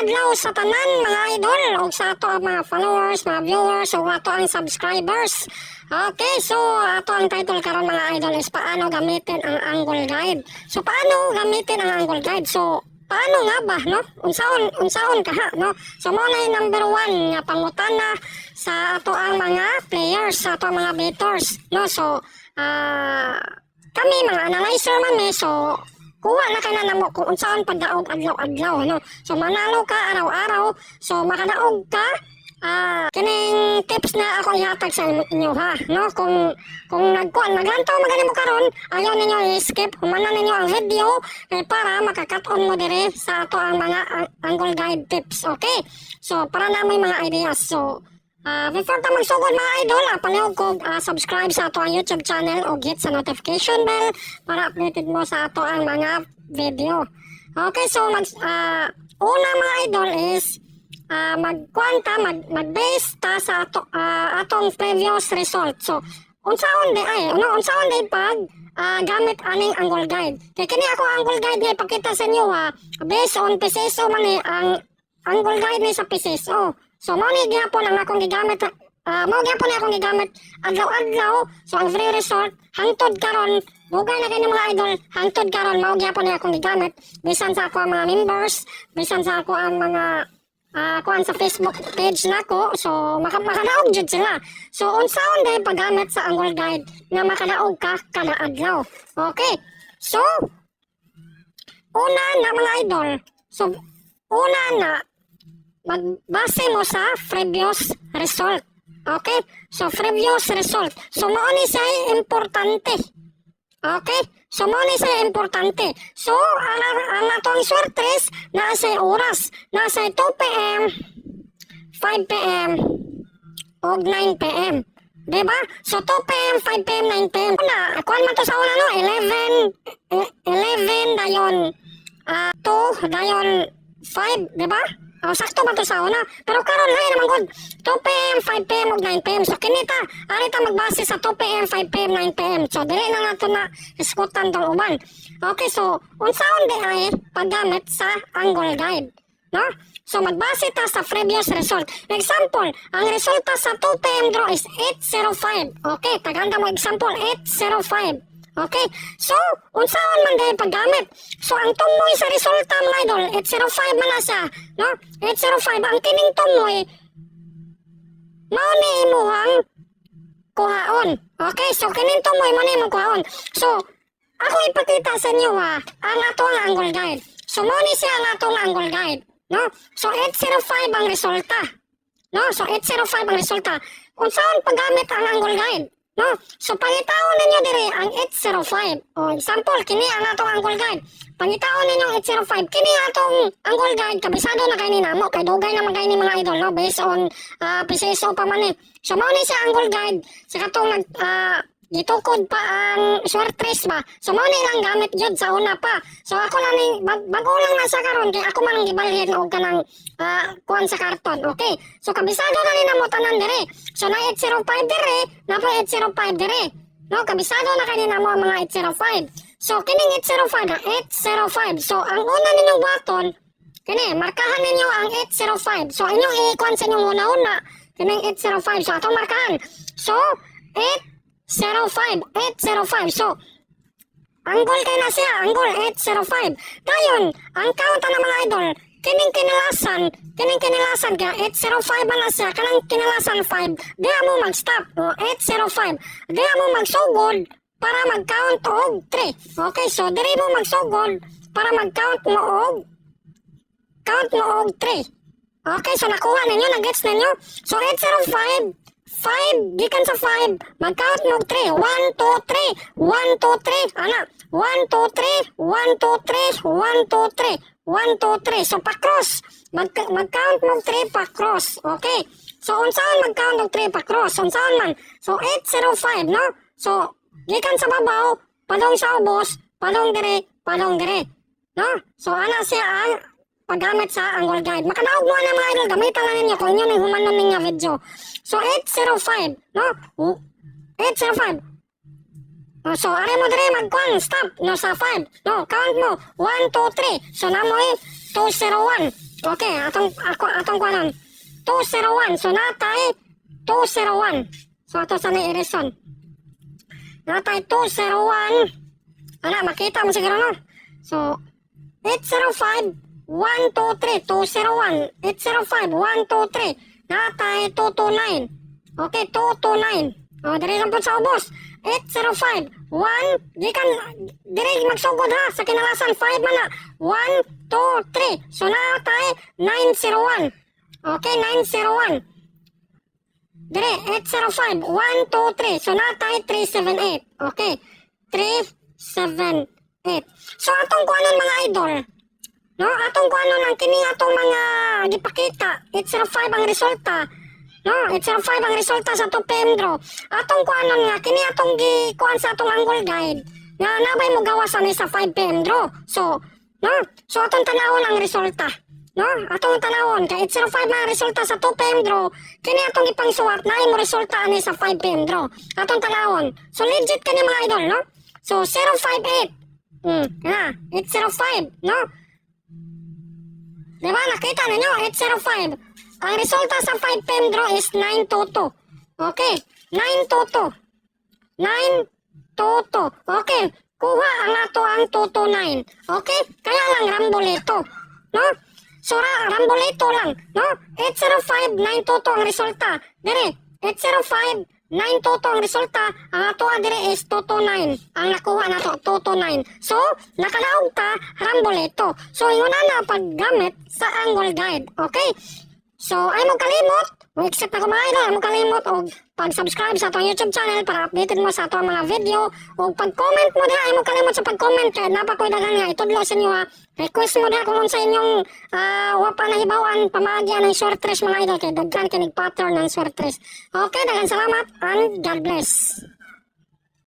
adlaw sa tanan mga idol o sa ato ang mga followers, mga viewers o ato ang subscribers. Okay, so ato ang title karon mga idol is paano gamitin ang angle guide. So paano gamitin ang angle guide? So paano nga ba, no? Unsaon ka ha, no? So mo na yung number 1 nga pangutana sa ato ang mga players, sa ato ang mga bettors, no? So kami mga analyzer man so kuha na ka na namo kung unsaon pagdaog adlaw-adlaw, no? So manalo ka araw-araw, so makadaog ka. Kining tips na ako ihatag sa inyo ha, no? Kung naghanto magani mo karon, ayaw ninyo i-skip, humanan ninyo ang video para makakat-on mo dire sa ato ang mga angle guide tips, okay? So para na may mga ideas. So before ta magsugod mga idol, palihog ko subscribe sa ato ang YouTube channel o hit sa notification bell para updated mo sa ato ang mga video. Okay, so una mga idol is mag-base ta sa atong previous result. So unsaon di pag gamit aning angle guide. Kaya kini ako angle guide nga ipakita sa inyo based on PCSO man ang angle guide ni sa PCSO. So mao ni gyapon ang akong gigamit adlaw-adlaw. So ang free result hangtod karon bugay na kini mga idol, hangtod karon mao gyapon ni akong gigamit bisan sa ako ang mga members, bisan sa ako ang mga kuan sa Facebook page nako. So makadaog jud sila. So unsaon day paggamit sa angle guide nga makadaog ka kada adlaw. Okay, so una na mga idol, so una na magbase mo sa previous result. Okay? So, previous result. So, mao ni siya importante. Okay? So, mao ni siya importante. So, ang atong swertres, nasa oras. Nasa 2 p.m., 5 p.m., o 9 p.m. Diba? So, 2 p.m., 5 p.m., 9 p.m. Kuhan man to sa una, no? 11 dayon 2 dayon 5, diba? Sakto man to sa una. Pero karon lain naman gud. 2 p.m., 5 p.m. ug 9 p.m. So kinita, ari ta magbase sa 2 p.m., 5 p.m., 9 p.m. So dili na nato na iskutan tong uban. Okay, so unsaon di ay paggamit sa angle guide, no? So magbase ta sa previous result. Example, ang resulta sa 2 p.m. draw is 805. Okay, taganda mo example 805. Okay, so unsaon man dahil paggamit. So ang tumoy sa resulta mga idol, 805 man na siya, no? 805 ang kining tumoy mao ni imuhang kuhaon. Okay, so kining tumoy mao ni imong kuhaon. So ako ipakita sa inyo ang atong angle guide. So mao ni siya ang atong angle guide, no? So 805 ang resulta, no? So 805 ang resulta. Unsaon paggamit ang angle guide? No? So pangitawon ninyo dire ang 805. O example, kini ang atong angle guide. Pangitawon ninyo ang 805. Kini atong angle guide kabisado na kay ni namo kay dugay na man kay ni mga idol, no? Based on PCSO pa man eh. So mao ni siya angle guide sa katong gitukod pa ang swertres ba. So mao ni lang gamit jud sa una pa. So ako lang ni bag-o lang na sa karon kay ako man ang gibalhin og kanang kuan sa karton. Okay. So kabisado na ni namo tanan dire. So na 805 dire, na pa 805 dire. No, kabisado na kanina mo ang mga 805. So kining 805 na 805. So ang una ninyong button kini markahan ninyo ang 805. So inyong i-kuan sa inyong una-una kining 805. So atong markahan. So 805. So, angle kay na siya. Angle 805. Dayon, ang count na mga idol, kining kinilasan kaya 805 ba na siya. Kanang kinilasan 5. Diya mo mag-stop. 805. Diya mo magsugod para mag-count og 3. Okay, so diri mo magsugod para mag-count mo og 3. Okay, so nakuha ninyo, nag-gets ninyo. So 805 5, gikan sa 5, mag-count mo 3. 1, 2, 3. 1, 2, 3. Ana, 1, 2, 3. 1, 2, 3. 1, 2, 3. 1, 2, 3. So, pa-cross. Mag-count mo 3 pa-cross. Okay. So, unsaon mag-count mo 3 pa-cross? Unsaon man? So, 805, no? So, gikan sa babaw, padong sa ubos, padong dire. No? So, ana siya ang paggamit sa angle guide. Makadaog mo na mga idol, gamitan na ninyo kung inyo nang humanon ninyo video. So 805, no? 805. So are mo dire mag-count, stop, no sa 5. No, count mo. 1, 2, 3. So namo 201. Okay, atong kuanon. 201. So natay 201. So ato sa ni reason. Natay 201. Ana makita mo siguro no. So 805 1 2 3 201 805 1 2 3 natay 229. Okay, 229. O diri lang po sa ubos. 805 1 gikan diri magsugod ha sa kinalasan 5 man na 1 2 3. So natay 901. Okay, 901. Dire 805 1 2 3. So natay 378. Okay. 378. So atong kuanon mga idol. No, atong kuanon ang kini atong mga gipakita. 805 ang resulta. No, 805 ang resulta sa 2 PM draw. Atong kuanon nga kini atong gikuan sa atong angle guide. Nga nabay mo gawas ani sa 5 PM draw. So, no, so atong tanawon ang resulta. No, atong tanawon kay 805 ang resulta sa 2 PM draw. Kini atong ipangsuwat na imo resulta ani sa 5 PM draw. Atong tanawon. So legit kani mga idol, no? So 058. 805, no? Diba, nakita ninyo, 805. Ang resulta sa 5 PM draw is 922. Okay, 922. 922. Okay, kuha ang ato ang 229. Okay, kaya lang ramboleto. No? So, ramboleto lang. No? 805, 922 ang resulta. Dire, 805, 922 ang resulta. Ang ato dire is 229. Ang nakuha na to, 229. So, nakalaog ta, ramboleto. So, yun na paggamit sa angle guide. Okay? So, ay mo kalimot, except na kumain na, ay mo kalimot o pag-subscribe sa atong YouTube channel para updated mo sa atong mga video o pag-comment mo dira, ay mo kalimot sa pag-comment kaya napakoy dagan nga itudlo sa inyo ha. Request mo dira kung sa inyong wapa na hibawan pamagya ng short dress mga idol kay daghan kinig pattern ng short dress. Okay, dagan salamat and God bless.